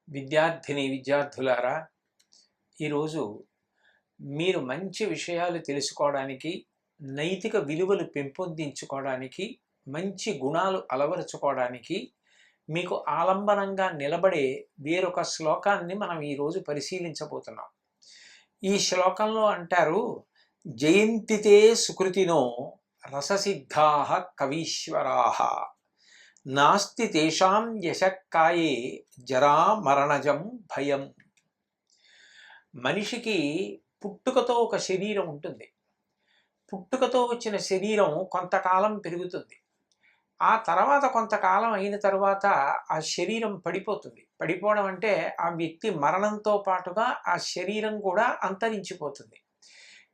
విద్యార్థులారా, ఈరోజు మీరు మంచి విషయాలు తెలుసుకోవడానికి, నైతిక విలువలు పెంపొందించుకోవడానికి, మంచి గుణాలు అలవరుచుకోవడానికి మీకు ఆలంబనంగా నిలబడే వేరొక శ్లోకాన్ని మనం ఈరోజు పరిశీలించబోతున్నాం. ఈ శ్లోకంలో అంటారు, జయంతితే సుకృతినో రససిద్ధాః కవీశ్వరాః నాస్తి తేషాం యశక్కాయే జరా మరణజం భయం. మనిషికి పుట్టుకతో ఒక శరీరం ఉంటుంది. పుట్టుకతో వచ్చిన శరీరం కొంతకాలం పెరుగుతుంది. ఆ తర్వాత కొంతకాలం అయిన తర్వాత ఆ శరీరం పడిపోతుంది. పడిపోవడం అంటే ఆ వ్యక్తి మరణంతో పాటుగా ఆ శరీరం కూడా అంతరించిపోతుంది.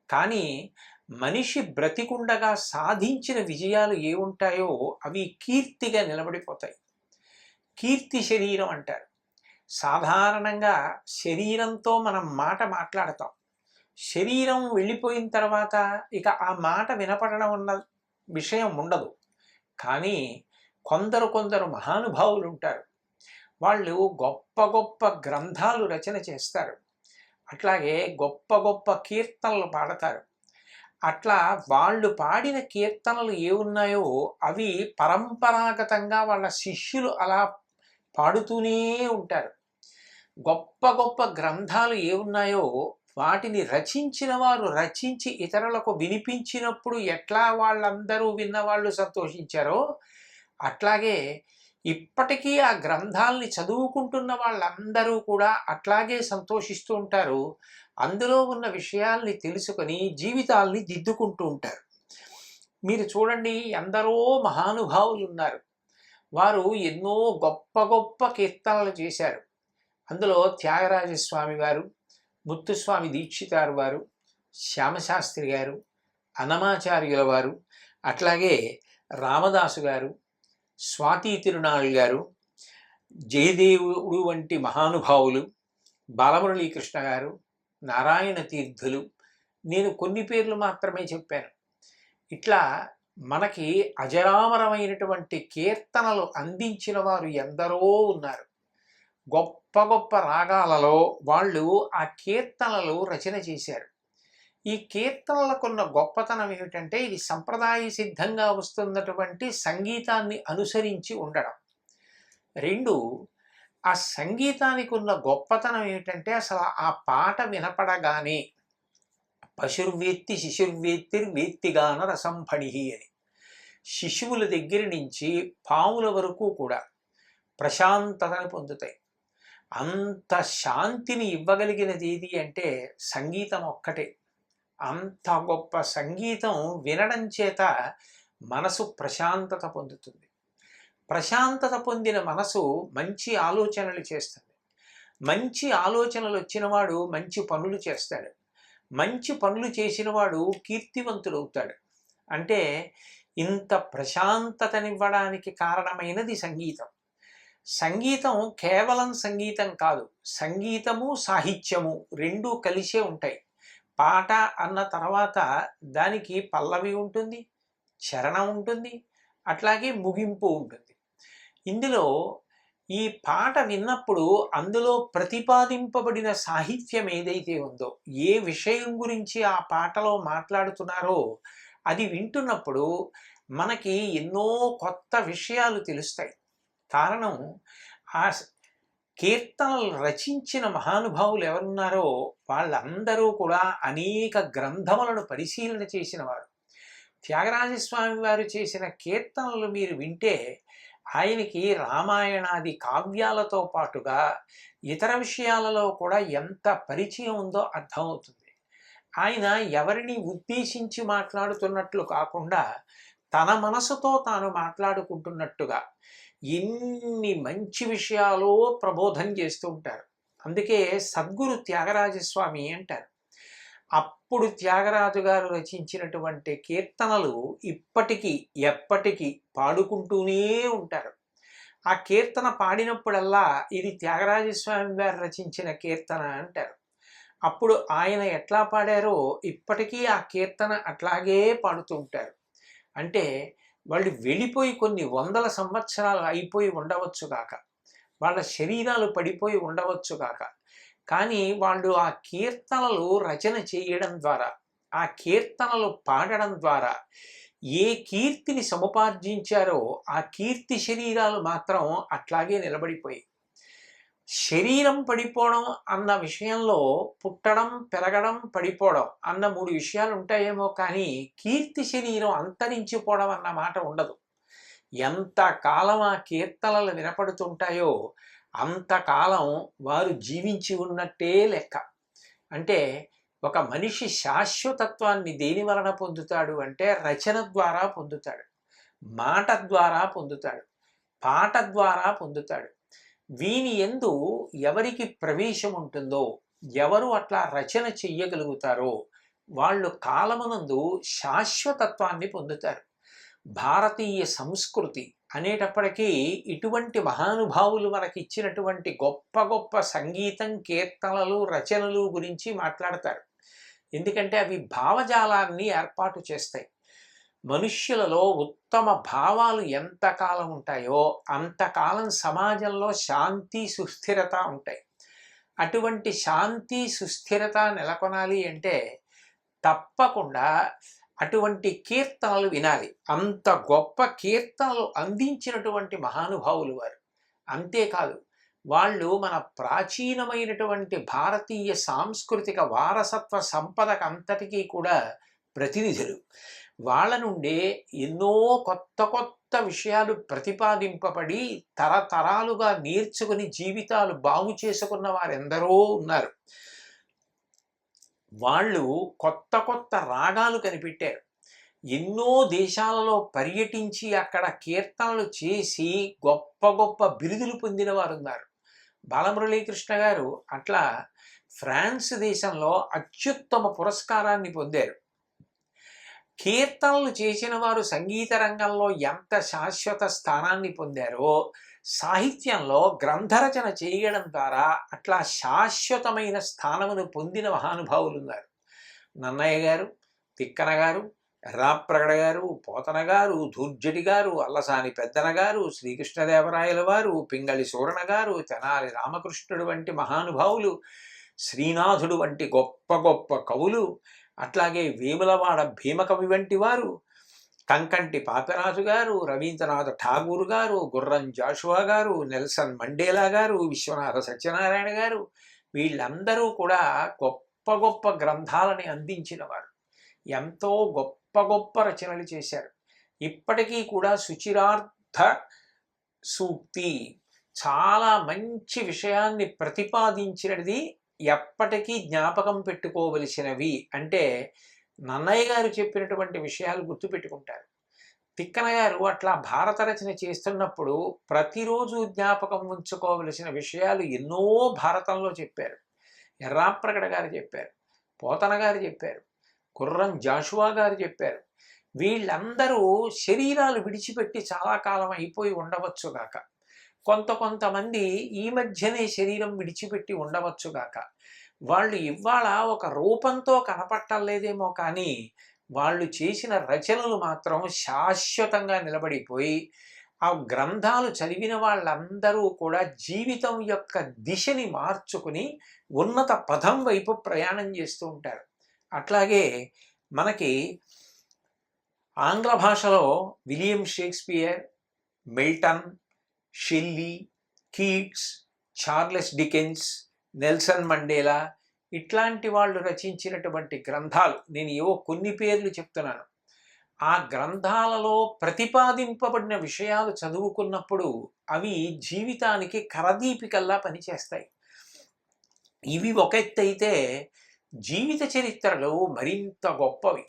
కానీ మనిషి బ్రతికుండగా సాధించిన విజయాలు ఏముంటాయో అవి కీర్తిగా నిలబడిపోతాయి. కీర్తి శరీరం అంటారు. సాధారణంగా శరీరంతో మనం మాట మాట్లాడతాం. శరీరం వెళ్ళిపోయిన తర్వాత ఇక ఆ మాట వినపడడం ఉన్న విషయం ఉండదు. కానీ కొందరు మహానుభావులు ఉంటారు. వాళ్ళు గొప్ప గొప్ప గ్రంథాలు రచన చేస్తారు. అట్లాగే గొప్ప గొప్ప కీర్తనలు పాడతారు. అట్లా వాళ్ళు పాడిన కీర్తనలు ఏమున్నాయో అవి పరంపరాగతంగా వాళ్ళ శిష్యులు అలా పాడుతూనే ఉంటారు. గొప్ప గొప్ప గ్రంథాలు ఏమున్నాయో వాటిని రచించిన వారు రచించి ఇతరులకు వినిపించినప్పుడు ఎట్లా వాళ్ళందరూ విన్నవాళ్ళు సంతోషించారో అట్లాగే ఇప్పటికీ ఆ గ్రంథాలని చదువుకుంటున్న వాళ్ళందరూ కూడా అట్లాగే సంతోషిస్తూ ఉంటారు. అందులో ఉన్న విషయాల్ని తెలుసుకొని జీవితాల్ని దిద్దుకుంటూ ఉంటారు. మీరు చూడండి, ఎందరో మహానుభావులు ఉన్నారు. వారు ఎన్నో గొప్ప గొప్ప కీర్తనలు చేశారు. అందులో త్యాగరాజస్వామి వారు, ముత్తుస్వామి దీక్షితారు వారు, శ్యామశాస్త్రి గారు, అన్నమాచార్యుల వారు, అట్లాగే రామదాసు గారు, స్వాతి తిరునాళ్ గారు, జయదేవుడు వంటి మహానుభావులు, బాలమురళీకృష్ణ గారు, నారాయణ తీర్థులు, నేను కొన్ని పేర్లు మాత్రమే చెప్పాను. ఇట్లా మనకి అజరామరమైనటువంటి కీర్తనలు అందించిన వారు ఎందరో ఉన్నారు. గొప్ప గొప్ప రాగాలలో వాళ్ళు ఆ కీర్తనలు రచన చేశారు. ఈ కీర్తనలకున్న గొప్పతనం ఏమిటంటే ఇది సంప్రదాయ సిద్ధంగా వస్తున్నటువంటి సంగీతాన్ని అనుసరించి ఉండడం. రెండు, ఆ సంగీతానికి ఉన్న గొప్పతనం ఏమిటంటే అసలు ఆ పాట వినపడగానే పశుర్వేత్తి శిశుర్వేత్తిర్వేత్తిగాన రసంఫణి అని, శిశువుల దగ్గర నుంచి పాముల వరకు కూడా ప్రశాంతతను పొందుతాయి. అంత శాంతిని ఇవ్వగలిగినది ఏది అంటే సంగీతం ఒక్కటే. అంత గొప్ప సంగీతం వినడం చేత మనసు ప్రశాంతత పొందుతుంది. ప్రశాంతత పొందిన మనసు మంచి ఆలోచనలు చేస్తుంది. మంచి ఆలోచనలు వచ్చినవాడు మంచి పనులు చేస్తాడు. మంచి పనులు చేసినవాడు కీర్తివంతుడవుతాడు. అంటే ఇంత ప్రశాంతతనివ్వడానికి కారణమైనది సంగీతం. సంగీతం కేవలం సంగీతం కాదు, సంగీతము సాహిత్యము రెండూ కలిసే ఉంటాయి. పాట అన్న తర్వాత దానికి పల్లవి ఉంటుంది, చరణం ఉంటుంది, అట్లాగే ముగింపు ఉంటుంది. ఇందులో ఈ పాట విన్నప్పుడు అందులో ప్రతిపాదింపబడిన సాహిత్యం ఏదైతే ఉందో, ఏ విషయం గురించి ఆ పాటలో మాట్లాడుతున్నారో అది వింటున్నప్పుడు మనకి ఎన్నో కొత్త విషయాలు తెలుస్తాయి. కారణం, ఆ కీర్తనలు రచించిన మహానుభావులు ఎవరున్నారో వాళ్ళందరూ కూడా అనేక గ్రంథములను పరిశీలన చేసిన వారు. త్యాగరాజస్వామి వారు చేసిన కీర్తనలు మీరు వింటే ఆయనకి రామాయణాది కావ్యాలతో పాటుగా ఇతర విషయాలలో కూడా ఎంత పరిచయం ఉందో అర్థమవుతుంది. ఆయన ఎవరిని ఉద్దేశించి మాట్లాడుతున్నట్లు కాకుండా తన మనసుతో తాను మాట్లాడుకుంటున్నట్టుగా ఎన్ని మంచి విషయాలు ప్రబోధం చేస్తూ ఉంటారు. అందుకే సద్గురు త్యాగరాజస్వామి అంటారు. అప్పుడు త్యాగరాజు గారు రచించినటువంటి కీర్తనలు ఇప్పటికీ ఎప్పటికీ పాడుకుంటూనే ఉంటారు. ఆ కీర్తన పాడినప్పుడల్లా ఇది త్యాగరాజస్వామి గారు రచించిన కీర్తన అంటారు. అప్పుడు ఆయన ఎట్లా పాడారో ఇప్పటికీ ఆ కీర్తన అట్లాగే పాడుతూ ఉంటారు. అంటే వాళ్ళు వెళ్ళిపోయి కొన్ని వందల సంవత్సరాలు అయిపోయి ఉండవచ్చు కాక, వాళ్ళ శరీరాలు పడిపోయి ఉండవచ్చు కాక, కానీ వాళ్ళు ఆ కీర్తనలు రచన చేయడం ద్వారా, ఆ కీర్తనలు పాడడం ద్వారా ఏ కీర్తిని సముపార్జించారో ఆ కీర్తి శరీరాలు మాత్రం అట్లాగే నిలబడిపోయి. శరీరం పడిపోవడం అన్న విషయంలో పుట్టడం, పెరగడం, పడిపోవడం అన్న 3 విషయాలు ఉంటాయేమో కానీ కీర్తి శరీరం అంతరించిపోవడం అన్న మాట ఉండదు. ఎంతకాలం ఆ కీర్తనలు వినపడుతుంటాయో అంతకాలం వారు జీవించి ఉన్నట్టే లెక్క. అంటే ఒక మనిషి శాశ్వతత్వాన్ని దేని వలన పొందుతాడు అంటే రచన ద్వారా పొందుతాడు, మాట ద్వారా పొందుతాడు, పాట ద్వారా పొందుతాడు. వీని యందు ఎవరికి ప్రవేశం ఉంటుందో, ఎవరు అట్లా రచన చెయ్యగలుగుతారో వాళ్ళు కాలమునందు శాశ్వతత్వాన్ని పొందుతారు. భారతీయ సంస్కృతి అనేటప్పటికీ ఇటువంటి మహానుభావులు మనకి ఇచ్చినటువంటి గొప్ప గొప్ప సంగీతం, కీర్తనలు, రచనలు గురించి మాట్లాడతారు. ఎందుకంటే అవి భావజాలాన్ని ఏర్పాటు చేస్తాయి. మనుష్యులలో ఉత్తమ భావాలు ఎంతకాలం ఉంటాయో అంతకాలం సమాజంలో శాంతి, సుస్థిరత ఉంటాయి. అటువంటి శాంతి, సుస్థిరత నెలకొనాలి అంటే తప్పకుండా అటువంటి కీర్తనలు వినాలి. అంత గొప్ప కీర్తనలు అందించినటువంటి మహానుభావులు వారు. అంతేకాదు, వాళ్ళు మన ప్రాచీనమైనటువంటి భారతీయ సాంస్కృతిక వారసత్వ సంపదకంతటికీ కూడా ప్రతినిధులు. వాళ్ళ నుండే ఎన్నో కొత్త కొత్త విషయాలు ప్రతిపాదింపబడి తరతరాలుగా నేర్చుకుని జీవితాలు బాగు చేసుకున్న వారెందరో ఉన్నారు. వాళ్ళు కొత్త కొత్త రాగాలు కనిపెట్టారు. ఎన్నో దేశాలలో పర్యటించి అక్కడ కీర్తనలు చేసి గొప్ప గొప్ప బిరుదులు పొందిన వారు ఉన్నారు. బాలమురళీకృష్ణ గారు అట్లా ఫ్రాన్స్ దేశంలో అత్యుత్తమ పురస్కారాన్ని పొందారు. కీర్తనలు చేసిన వారు సంగీత రంగంలో ఎంత శాశ్వత స్థానాన్ని పొందారో సాహిత్యంలో గ్రంథరచన చేయడం ద్వారా అట్లా శాశ్వతమైన స్థానమును పొందిన మహానుభావులు ఉన్నారు. నన్నయ్య గారు, తిక్కన గారు, ఎర్రాప్రగడ గారు, పోతన గారు, ధూర్జటి గారు, అల్లసాని పెద్దన గారు, శ్రీకృష్ణదేవరాయల వారు, పింగళి సూరణ గారు, తెనాలి రామకృష్ణుడు వంటి మహానుభావులు, శ్రీనాథుడు వంటి గొప్ప గొప్ప కవులు, అట్లాగే వేములవాడ భీమకవి వంటి వారు, కంకంటి పాపరాజు గారు, రవీంద్రనాథ్ ఠాగూర్ గారు, గుర్రం జాషువా గారు, నెల్సన్ మండేలా గారు, విశ్వనాథ సత్యనారాయణ గారు, వీళ్ళందరూ కూడా గొప్ప గొప్ప గ్రంథాలని అందించిన వారు. ఎంతో గొప్ప గొప్ప రచనలు చేశారు. ఇప్పటికీ కూడా సుచిరార్థ సూక్తి చాలా మంచి విషయాన్ని ప్రతిపాదించినది. ఎప్పటికీ జ్ఞాపకం పెట్టుకోవలసినవి అంటే నన్నయ్య గారు చెప్పినటువంటి విషయాలు గుర్తుపెట్టుకుంటారు. తిక్కన గారు అట్లా భారత రచన చేస్తున్నప్పుడు ప్రతిరోజు జ్ఞాపకం ఉంచుకోవలసిన విషయాలు ఎన్నో భారతంలో చెప్పారు. ఎర్రాప్రగడ గారు చెప్పారు, పోతన గారు చెప్పారు, గుర్రం జాషువా గారు చెప్పారు. వీళ్ళందరూ శరీరాలు విడిచిపెట్టి చాలా కాలం అయిపోయి ఉండవచ్చుగాక, కొంతమంది ఈ మధ్యనే శరీరం విడిచిపెట్టి ఉండవచ్చుగాక. వాళ్ళు ఇవాళ ఒక రూపంతో కనపట్టలేదేమో కానీ వాళ్ళు చేసిన రచనలు మాత్రం శాశ్వతంగా నిలబడిపోయి ఆ గ్రంథాలు చదివిన వాళ్ళందరూ కూడా జీవితం యొక్క దిశని మార్చుకుని ఉన్నత పదం వైపు ప్రయాణం చేస్తూ ఉంటారు. అట్లాగే మనకి ఆంగ్ల భాషలో William Shakespeare, Milton, Shelley, Keats, Charles Dickens, Nelson Mandela ఇట్లాంటి వాళ్ళు రచించినటువంటి గ్రంథాలు, నేను ఏవో కొన్ని పేర్లు చెప్తున్నాను. ఆ గ్రంథాలలో ప్రతిపాదింపబడిన విషయాలు చదువుకున్నప్పుడు అవి జీవితానికి కరదీపికల్లా పనిచేస్తాయి. ఇవి ఒక ఎత్తైతే జీవిత చరిత్రలు మరింత గొప్పవి.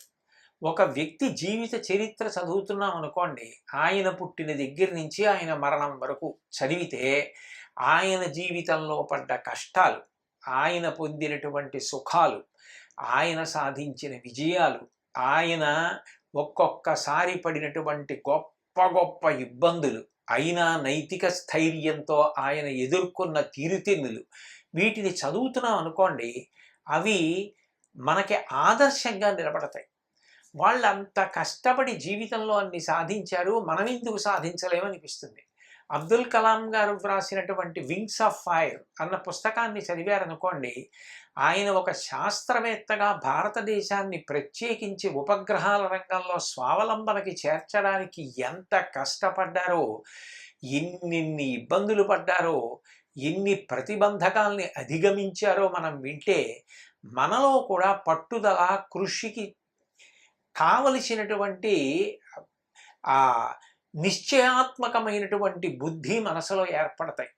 ఒక వ్యక్తి జీవిత చరిత్ర చదువుతున్నాం అనుకోండి, ఆయన పుట్టిన దగ్గర నుంచి ఆయన మరణం వరకు చదివితే ఆయన జీవితంలో పడ్డ కష్టాలు, ఆయన పొందినటువంటి సుఖాలు, ఆయన సాధించిన విజయాలు, ఆయన ఒక్కొక్కసారి పడినటువంటి గొప్ప గొప్ప ఇబ్బందులు, అయినా నైతిక స్థైర్యంతో ఆయన ఎదుర్కొన్న తీరుతెన్నులు, వీటిని చదువుతున్నాం అనుకోండి, అవి మనకి ఆదర్శంగా నిలబడతాయి. వాళ్ళంత కష్టపడి జీవితంలో అన్ని సాధించారు, మనం ఎందుకు సాధించలేమనిపిస్తుంది. అబ్దుల్ కలాం గారు వ్రాసినటువంటి వింగ్స్ ఆఫ్ ఫైర్ అన్న పుస్తకాన్ని చదివారనుకోండి, ఆయన ఒక శాస్త్రవేత్తగా భారతదేశాన్ని ప్రత్యేకించి ఉపగ్రహాల రంగంలో స్వావలంబనకి చేర్చడానికి ఎంత కష్టపడ్డారో, ఎన్నిన్ని ఇబ్బందులు పడ్డారో, ఎన్ని ప్రతిబంధకాల్ని అధిగమించారో మనం వింటే మనలో కూడా పట్టుదల, కృషికి కావలసినటువంటి ఆ నిశ్చయాత్మకమైనటువంటి బుద్ధి మనసులో ఏర్పడతాయి.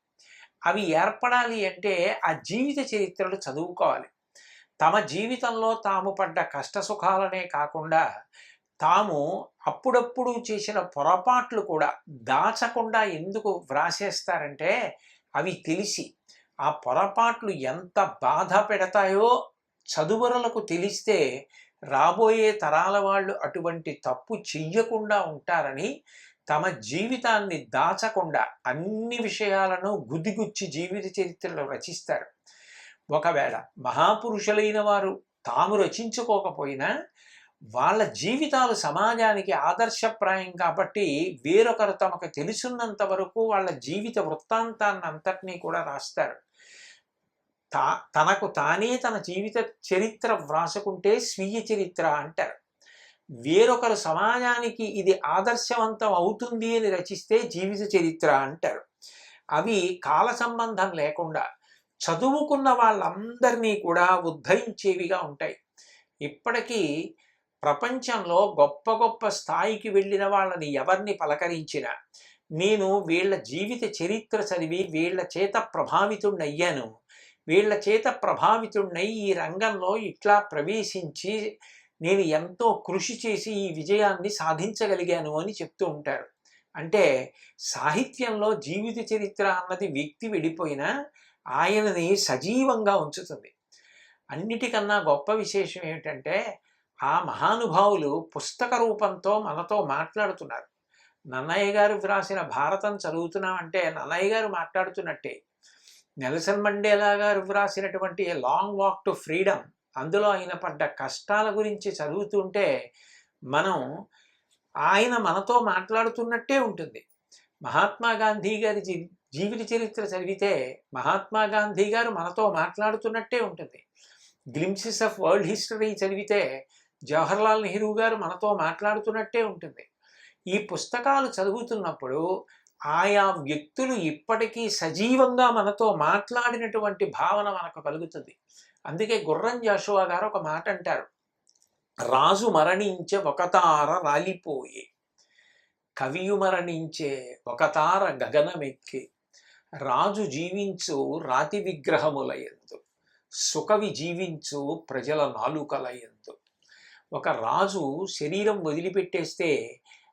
అవి ఏర్పడాలి అంటే ఆ జీవిత చరిత్రలు చదువుకోవాలి. తమ జీవితంలో తాము పడ్డ కష్ట సుఖాలనే కాకుండా తాము అప్పుడప్పుడు చేసిన పొరపాట్లు కూడా దాచకుండా ఎందుకు వ్రాసేస్తారంటే, అవి తెలిసి ఆ పొరపాట్లు ఎంత బాధ పెడతాయో చదువరులకు తెలిస్తే రాబోయే తరాల వాళ్ళు అటువంటి తప్పు చెయ్యకుండా ఉంటారని తమ జీవితాన్ని దాచకుండా అన్ని విషయాలను గుదిగుచ్చి జీవిత చరిత్రలు రచిస్తారు. ఒకవేళ మహాపురుషులైన వారు తాము రచించుకోకపోయినా వాళ్ళ జీవితాలు సమాజానికి ఆదర్శప్రాయం కాబట్టి వేరొకరు తమకు తెలుసున్నంత వరకు వాళ్ళ జీవిత వృత్తాంతాన్ని అంతటినీ కూడా రాస్తారు. తనకు తానే తన జీవిత చరిత్ర వ్రాసుకుంటే స్వీయ చరిత్ర అంటారు. వేరొకరు సమాజానికి ఇది ఆదర్శవంతం అవుతుంది అని రచిస్తే జీవిత చరిత్ర అంటారు. అవి కాల సంబంధం లేకుండా చదువుకున్న వాళ్ళందరినీ కూడా ఉద్ధరించేవిగా ఉంటాయి. ఇప్పటికీ ప్రపంచంలో గొప్ప గొప్ప స్థాయికి వెళ్ళిన వాళ్ళని ఎవరిని పలకరించినా, నేను వీళ్ళ జీవిత చరిత్ర చదివి వీళ్ళ చేత ప్రభావితుణ్ణయ్యాను, వీళ్ళ చేత ప్రభావితుణ్ణై ఈ రంగంలో ఇట్లా ప్రవేశించి నేను ఎంతో కృషి చేసి ఈ విజయాన్ని సాధించగలిగాను అని చెప్తూ ఉంటారు. అంటే సాహిత్యంలో జీవిత చరిత్ర అన్నది వ్యక్తి వెళ్ళిపోయినా ఆయనని సజీవంగా ఉంచుతుంది. అన్నిటికన్నా గొప్ప విశేషం ఏమిటంటే, ఆ మహానుభావులు పుస్తక రూపంతో మనతో మాట్లాడుతున్నారు. నన్నయ్య గారు వ్రాసిన భారతం చదువుతున్నామంటే నన్నయ్య గారు మాట్లాడుతున్నట్టే. నెల్సన్ మండేలా గారు వ్రాసినటువంటి లాంగ్ వాక్ టు ఫ్రీడమ్, అందులో ఆయన పడ్డ కష్టాల గురించి చదువుతుంటే ఆయన మనతో మాట్లాడుతున్నట్టే ఉంటుంది. మహాత్మా గాంధీ గారి జీవిత చరిత్ర చదివితే మహాత్మా గాంధీ గారు మనతో మాట్లాడుతున్నట్టే ఉంటుంది. గ్లింప్సెస్ ఆఫ్ వరల్డ్ హిస్టరీ చదివితే జవహర్లాల్ నెహ్రూ గారు మనతో మాట్లాడుతున్నట్టే ఉంటుంది. ఈ పుస్తకాలు చదువుతున్నప్పుడు ఆయా వ్యక్తులు ఇప్పటికీ సజీవంగా మనతో మాట్లాడినటువంటి భావన మనకు కలుగుతుంది. అందుకే గుర్రం జాషువా గారు ఒక మాట అంటారు, రాజు మరణించే ఒకతార రాలిపోయే, కవియు మరణించే ఒకతార గగనమెక్కి, రాజు జీవించు రాతి విగ్రహములయందు, సుకవి జీవించు ప్రజల నాలుకలయందు. ఒక రాజు శరీరం వదిలిపెట్టేస్తే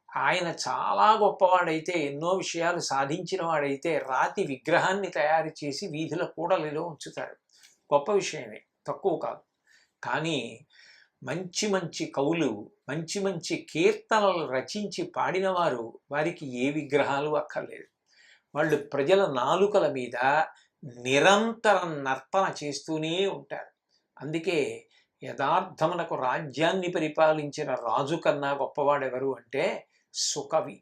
ఆయన చాలా గొప్పవాడైతే, ఎన్నో విషయాలు సాధించిన వాడైతే రాతి విగ్రహాన్ని తయారు చేసి వీధుల కూడలిలో ఉంచుతారు. గొప్ప విషయమే, తక్కువ కాదు. కానీ మంచి మంచి కవులు మంచి మంచి కీర్తనలు రచించి పాడినవారు, వారికి ఏ విగ్రహాలు అక్కర్లేదు. వాళ్ళు ప్రజల నాలుకల మీద నిరంతరం నర్తన చేస్తూనే ఉంటారు. అందుకే యథార్థమునకు రాజ్యాన్ని పరిపాలించిన రాజు కన్నా గొప్పవాడెవరు అంటే సుకవి.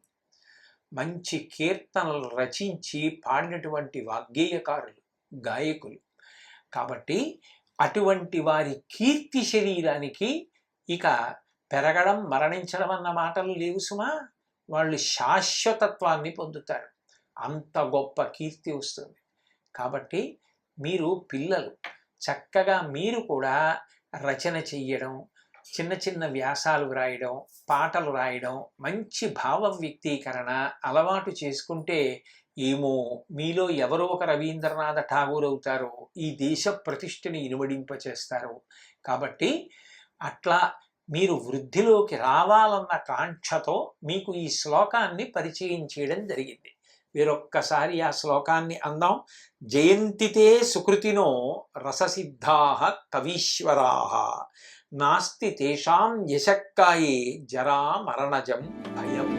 మంచి కీర్తనలు రచించి పాడినటువంటి వాగ్గేయకారులు, గాయకులు. కాబట్టి అటువంటి వారి కీర్తి శరీరానికి ఇక పెరగడం మరణించడం అన్న మాటలు లేవు సుమా. వాళ్ళు శాశ్వతత్వాన్ని పొందుతారు. అంత గొప్ప కీర్తి వస్తుంది. కాబట్టి మీరు పిల్లలు చక్కగా మీరు కూడా రచన చెయ్యడం, చిన్న చిన్న వ్యాసాలు రాయడం, పాటలు రాయడం, మంచి భావ వ్యక్తీకరణ అలవాటు చేసుకుంటే ఏమో మీలో ఎవరో ఒక రవీంద్రనాథ ఠాగూర్ అవుతారో, ఈ దేశ ప్రతిష్టని ఇనుమడింపచేస్తారు. కాబట్టి అట్లా మీరు వృద్ధిలోకి రావాలన్న కాంక్షతో మీకు ఈ శ్లోకాన్ని పరిచయం చేయడం జరిగింది. వేరొక్కసారి ఆ శ్లోకాన్ని అందాం. జయంతితే సుకృతినో రససిద్ధాః కవీశ్వరాః, నాస్తి తేషాం యశక్కాయే జరా మరణజం భయం.